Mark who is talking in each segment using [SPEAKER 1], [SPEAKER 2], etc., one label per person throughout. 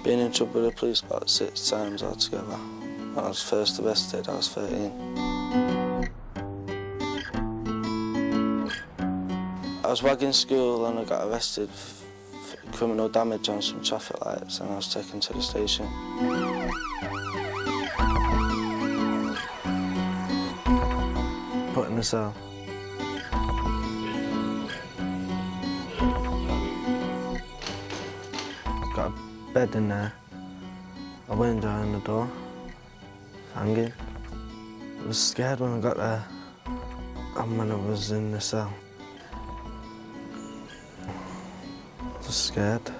[SPEAKER 1] Been in trouble with the police about 6 times altogether. When I was first arrested, I was 13. I was wagging school and I got arrested for criminal damage on some traffic lights and I was taken to the station. Put in the cell. Got a bed in there, a window and the door, hanging. I was scared when I got there and when I was in the cell. Just scared.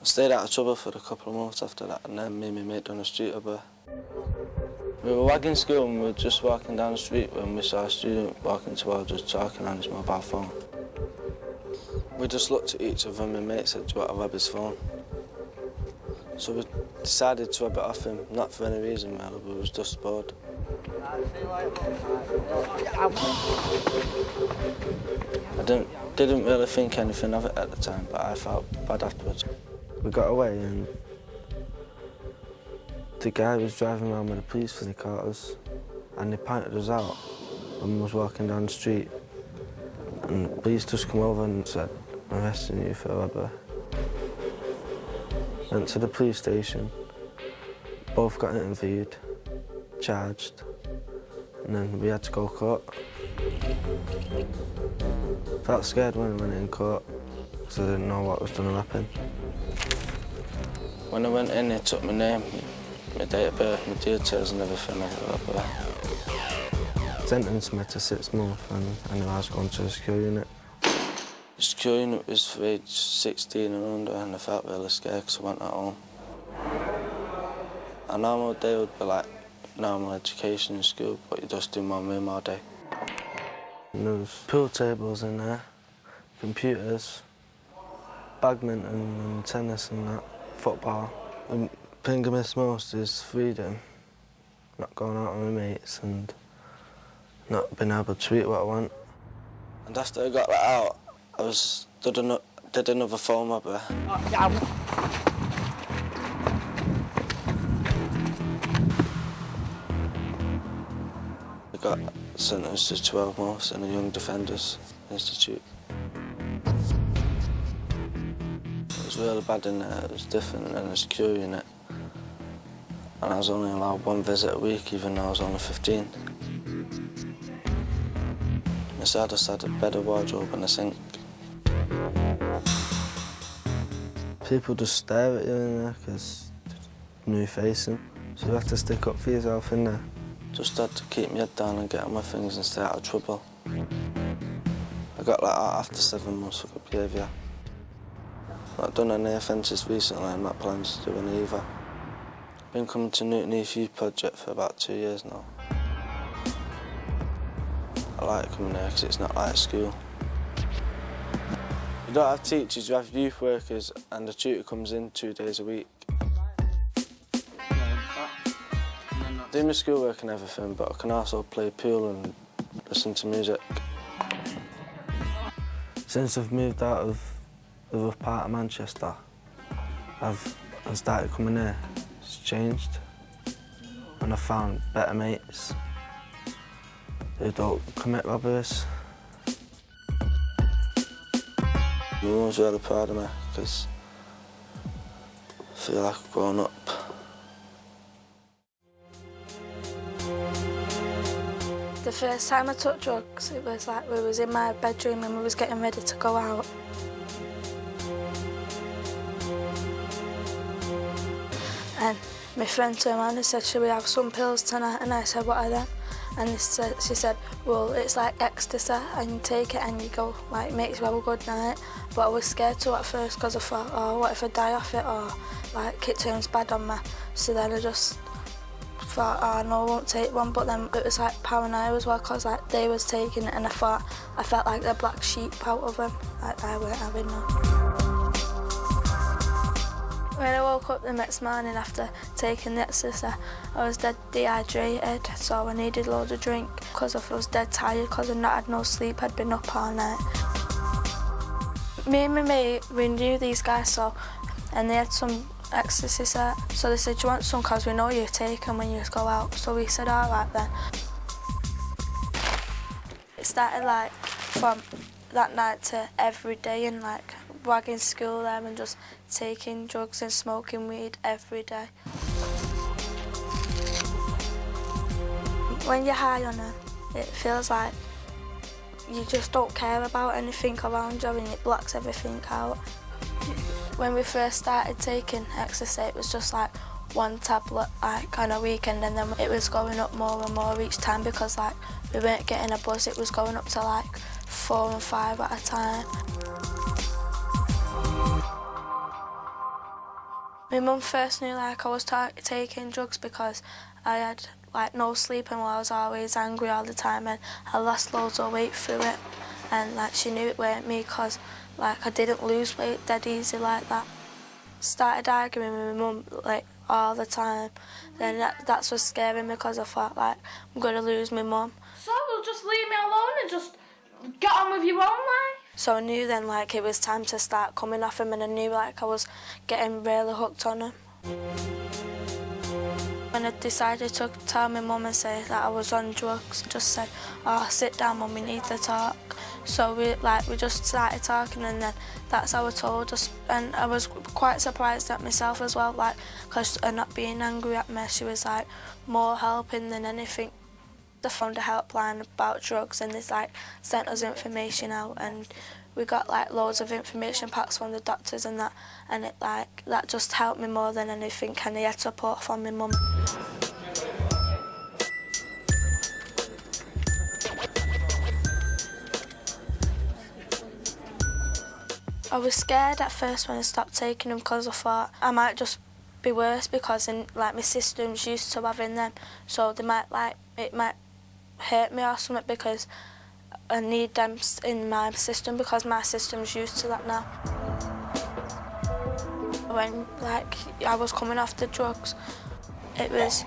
[SPEAKER 1] I stayed out of trouble for a couple of months after that and then me and my mate on the street up. We were wagging school and we were just walking down the street when we saw a student walking towards us talking on his mobile phone. We just looked at each other and my mate said, "Do you want to rob his phone?" So we decided to rob it off him, not for any reason really, but we was just bored. I didn't really think anything of it at the time, but I felt bad afterwards. We got away and the guy was driving around with the police when he caught us and they pointed us out when we was walking down the street and the police just come over and said, "I'm arresting you for robbery." Went to the police station, both got interviewed, charged, and then we had to go to court. Felt scared when I went in court because I didn't know what was going to happen. When I went in, they took my name, my date of birth, my details and everything. Sentenced me to 6 months and I was going to a secure unit. The secure unit was for age 16 and under and I felt really scared because I went at home. A normal day would be like normal education in school, but you just do one room all day. And there was pool tables in there, computers, badminton and tennis and that, football. The thing I miss most is freedom, not going out with my mates and not being able to eat what I want. And after I got that out, I did another phone robbery. I got sentenced to 12 months in a Young Defenders Institute. It was really bad in there, it was different than a secure unit. And I was only allowed 1 visit a week, even though I was only 15. So I just had a bed, a wardrobe and a sink. People just stare at you in there because they're new facing. So you have to stick up for yourself in there. Just had to keep my head down and get on my things and stay out of trouble. I got let out after 7 months for good behaviour. I've not done any offences recently and I'm not planning to do any either. I've been coming to Newton Heath Youth Project for about 2 years now. I like coming here because it's not like school. You don't have teachers, you have youth workers and the tutor comes in 2 days a week. I do my schoolwork and everything, but I can also play pool and listen to music. Since I've moved out of the rough part of Manchester, I've started coming here. It's changed and I've found better mates who don't commit robberies. My mum's really proud of me because I feel like I've grown up.
[SPEAKER 2] The first time I took drugs, it was like we was in my bedroom and we was getting ready to go out. And my friend turned around and said, "Should we have some pills tonight?" And I said, "What are they?" And she said, "Well, it's like ecstasy and you take it and you go, like, it makes you have a good night." But I was scared to at first because I thought, oh, what if I die off it or, like, it turns bad on me. So then I just thought, oh, no, I won't take one. But then it was like paranoia as well because, like, they was taking it and I felt like the black sheep out of them. Like, I weren't having none. When I woke up the next morning after taking the ecstasy, I was dead dehydrated, so I needed loads of drink because I was dead tired because I'd not had no sleep, I'd been up all night. Me and my mate, we knew these guys, so and they had some ecstasy set. So they said, do you want some, because we know you take them when you go out. So we said, all right then. It started like from that night to every day, and like wagging school there and just taking drugs and smoking weed every day. When you're high on it feels like you just don't care about anything around you and it blocks everything out. When we first started taking ecstasy, it was just like one tablet like on a weekend, and then it was going up more and more each time because like we weren't getting a buzz. It was going up to like 4 and 5 at a time. My mum first knew like I was taking drugs because I had like no sleep and I was always angry all the time, and I lost loads of weight through it, and like she knew it weren't me because like I didn't lose weight dead easy like that. Started arguing with my mum like all the time, then that's what's scaring me because I thought like I'm going to lose my mum.
[SPEAKER 3] So they'll just leave me alone and just get on with your own life?
[SPEAKER 2] So I knew then like it was time to start coming off him, and I knew like I was getting really hooked on him. When I decided to tell my mum and say that I was on drugs, I just said, oh, sit down mum, we need to talk. So we just started talking, and then that's how I told us, and I was quite surprised at myself as well, like, because her not being angry at me, she was like more helping than anything. They found a helpline about drugs and they like sent us information out, and we got like loads of information packs from the doctors and that, and it like that just helped me more than anything, and I had support from my mum. I was scared at first when I stopped taking them because I thought I might just be worse because like my system's used to having them, so they might like it might hurt me or something because I need them in my system because my system's used to that now. When like I was coming off the drugs, it was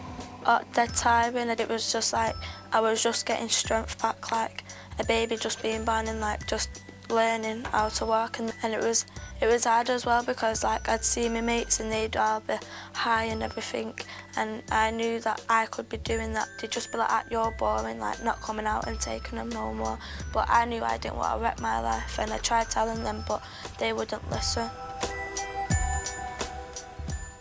[SPEAKER 2] dead tiring, and it was just like I was just getting strength back like a baby just being born and like just learning how to walk, and it was hard as well because like I'd see my mates and they'd all be high and everything, and I knew that I could be doing that. They'd just be like, you're boring, like not coming out and taking them no more. But I knew I didn't want to wreck my life, and I tried telling them but they wouldn't listen.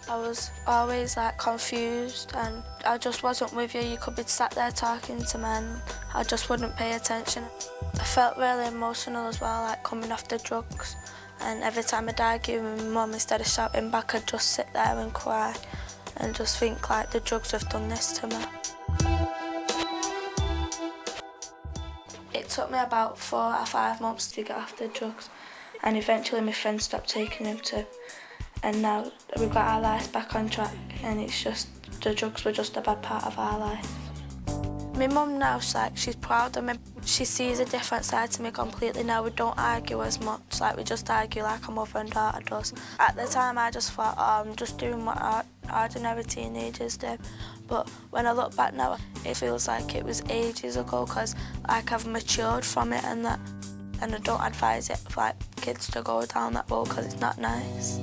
[SPEAKER 2] I was always like confused and I just wasn't with you. You could be sat there talking to me and I just wouldn't pay attention. I felt really emotional as well, like coming off the drugs, and every time I'd argue with my mum, instead of shouting back, I'd just sit there and cry and just think like the drugs have done this to me. It took me about 4 or 5 months to get off the drugs, and eventually my friend stopped taking them too. And now we've got our lives back on track, and it's just the drugs were just a bad part of our life. My mum now, she's proud of me. She sees a different side to me completely now. We don't argue as much, like we just argue like a mother and daughter does. At the time I just thought, I'm just doing what ordinary teenagers do. But when I look back now, it feels like it was ages ago because like I've matured from it and that. And I don't advise it for like kids to go down that road because it's not nice.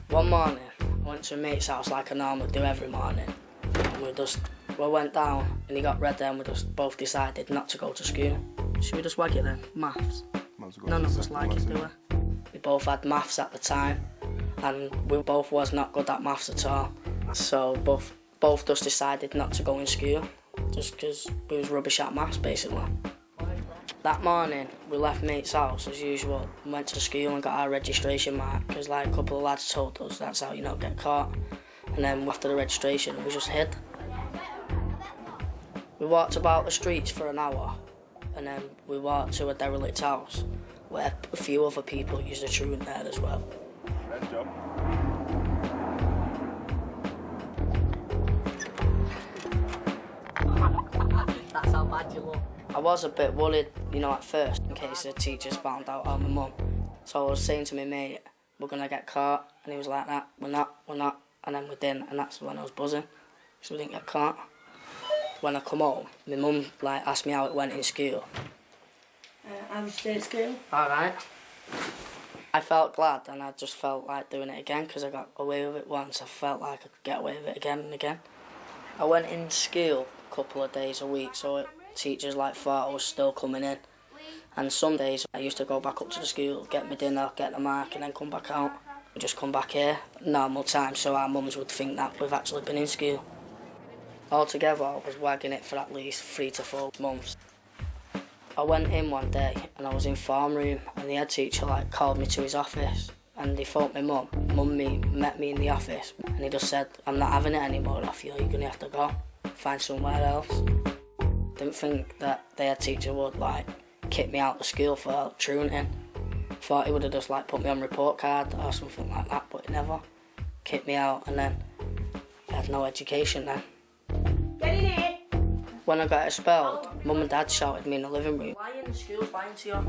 [SPEAKER 4] One morning, I went to a mate's house like I normally do every morning. And we went down and he got ready and we just both decided not to go to school. Should we just wag it then? Maths. None of us like it, do we? We both had maths at the time and we both was not good at maths at all. So both just decided not to go in school just because we was rubbish at maths basically. That morning, we left mate's house as usual, went to school and got our registration mark because like a couple of lads told us that's how you not get caught. And then after the registration, we just hid. We walked about the streets for an hour and then we walked to a derelict house where a few other people used to truant there as well.
[SPEAKER 5] Red job.
[SPEAKER 4] That's how bad you look. I was a bit worried, at first, in case the teachers found out I'm my mum. So I was saying to my mate, we're going to get caught. And he was like, nah, we're not. and then we didn't, and that's when I was buzzing, so we didn't get caught. When I come home, my mum like asked me how it went in school.
[SPEAKER 5] How was your day at school?
[SPEAKER 4] Alright. I felt glad, and I just felt like doing it again because I got away with it once. I felt like I could get away with it again and again. I went in school a couple of days a week, so teachers like thought I was still coming in. And some days I used to go back up to the school, get my dinner, get the mark, and then come back out. We just come back here normal time, so our mums would think that we've actually been in school. Altogether, I was wagging it for at least 3 to 4 months. I went in one day and I was in form room, and the head teacher like called me to his office, and he phoned my mum. Met me in the office, and he just said, "I'm not having it anymore off you. You're gonna have to go, find somewhere else." Didn't think that the head teacher would like kick me out of school for truanting. Thought he would have just like put me on report card or something like that, but he never. Kicked me out, and then I had no education then.
[SPEAKER 5] Get in here!
[SPEAKER 4] When I got expelled, Mum and Dad shouted me in the living room. Why are you in the school lying to you?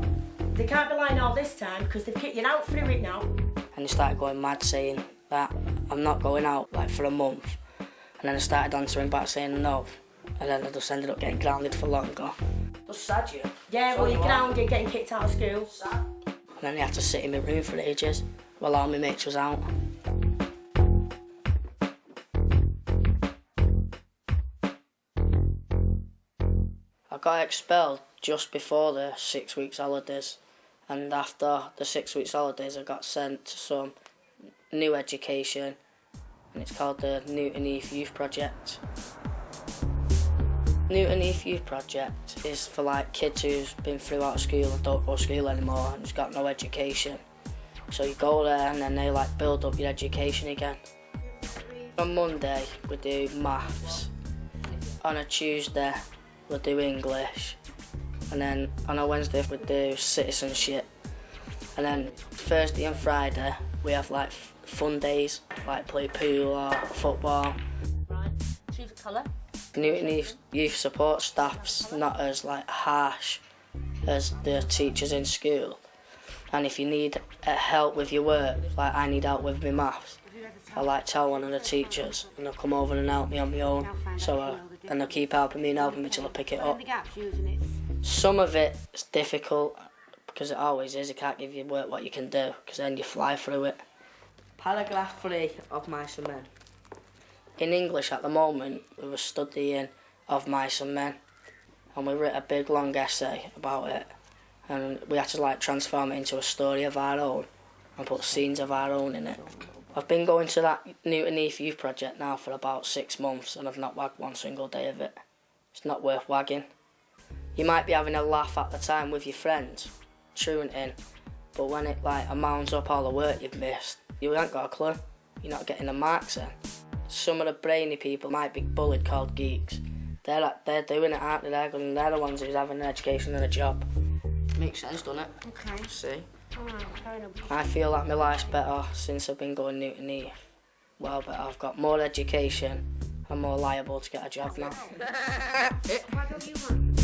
[SPEAKER 5] They can't be lying all this time because they've kicked you out through it now.
[SPEAKER 4] And they started going mad saying that I'm not going out like for a month. And then I started answering back saying no. And then I just ended up getting grounded for longer. Just sad, you?
[SPEAKER 5] Yeah, well, you're grounded, getting kicked out of school.
[SPEAKER 4] Sad. And then they had to sit in my room for ages while all my mates was out. I got expelled just before the 6 weeks holidays, and after the 6 weeks holidays I got sent to some new education, and it's called the Newton Heath Youth Project. Newton Heath Youth Project is for like kids who's been through out of school and don't go to school anymore and who's got no education. So you go there and then they like build up your education again. On Monday we do maths, on a Tuesday we do English, and then on a Wednesday we do citizenship, and then Thursday and Friday we have like fun days, like play pool or football.
[SPEAKER 5] Right, choose a colour.
[SPEAKER 4] Newton Youth support staff's not as like harsh as the teachers in school, and if you need help with your work, like I need help with my maths, I like tell one of the teachers and they'll come over and help me on my own, and they'll keep helping me and helping me till I pick it up. Some of it's difficult because it always is. You can't give your work what you can do because then you fly through it. Paragraph 3 of Mice and Men. In English at the moment we were studying of mice and men, and we wrote a big long essay about it, and we had to like transform it into a story of our own and put scenes of our own in it. I've been going to that Newton Heath Youth Project now for about 6 months and I've not wagged one single day of it. It's not worth wagging. You might be having a laugh at the time with your friends, truanting, but when it like amounts up all the work you've missed, you ain't got a clue. You're not getting the marks in. Some of the brainy people might be bullied, called geeks. They're doing it, aren't they? They're the ones who's having an education and a job. Makes sense, doesn't it?
[SPEAKER 5] Okay.
[SPEAKER 4] See?
[SPEAKER 5] Alright, fair enough.
[SPEAKER 4] I feel like my life's better since I've been going Newton Heath. Well, but I've got more education. I'm more liable to get a job now.
[SPEAKER 5] Why don't you want?